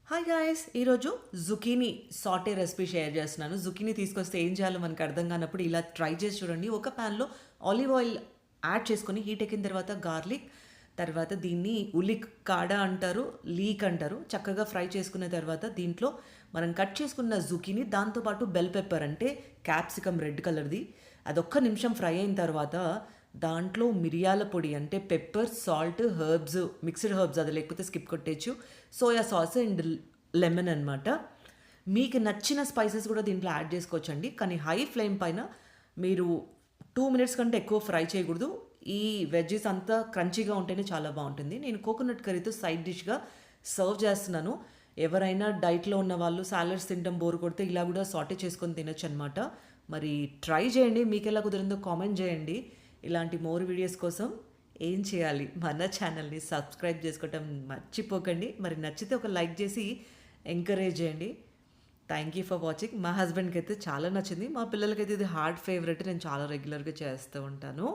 Hi guys! ఈరోజు zucchini Sathe recipe share చేస్తున్నాను. Zucchini తీసుకొస్తే ఏం చేయాలో మనకు అర్థం కానప్పుడు ఇలా ట్రై చేసి చూడండి. ఒక ప్యాన్‌లో ఆలివ్ ఆయిల్ యాడ్ చేసుకొని హీట్ ఎక్కిన తర్వాత గార్లిక్, తర్వాత దీన్ని ఉల్లిక్ కాడ అంటారు, లీక్ అంటారు. చక్కగా ఫ్రై చేసుకున్న తర్వాత దీంట్లో మనం కట్ చేసుకున్న జుకీనీ దాంతో పాటు బెల్ పెప్పర్ అంటే క్యాప్సికమ్ రెడ్ కలర్‌ది అదొక్క నిమిషం ఫ్రై అయిన తర్వాత దాంట్లో మిరియాల పొడి అంటే pepper, salt, herbs, mixed herbs అది లేకపోతే స్కిప్ కొట్టేయచ్చు. సోయా సాస్ అండ్ లెమన్ అనమాట. మీకు నచ్చిన స్పైసెస్ కూడా దీంట్లో యాడ్ చేసుకోవచ్చండి. కానీ హై ఫ్లేమ్ పైన మీరు 2 మినిట్స్ కంటే ఎక్కువ ఫ్రై చేయకూడదు. ఈ వెజ్జీస్ అంతా క్రంచీగా ఉంటేనే చాలా బాగుంటుంది. నేను కోకోనట్ కర్రీతో సైడ్ డిష్‌గా సర్వ్ చేస్తున్నాను. ఎవరైనా డైట్‌లో ఉన్న వాళ్ళు సాలడ్స్ తినడం బోర్ కొడితే ఇలా కూడా సాటే చేసుకొని తినొచ్చనమాట. మరి ట్రై చేయండి. మీకెలా కుదిరిందో కామెంట్ చేయండి. ఇలాంటి మోర్ వీడియోస్ కోసం ఏం చేయాలి? మన ఛానల్‌ని సబ్స్క్రైబ్ చేసుకోవటం మర్చిపోకండి. మరి నచ్చితే ఒక లైక్ చేసి ఎంకరేజ్ చేయండి. Thank you for watching. మా హస్బెండ్‌కి అయితే చాలా నచ్చింది. మా పిల్లలకైతే ఇది హార్ట్ ఫేవరెట్. నేను చాలా రెగ్యులర్‌గా చేస్తూ ఉంటాను.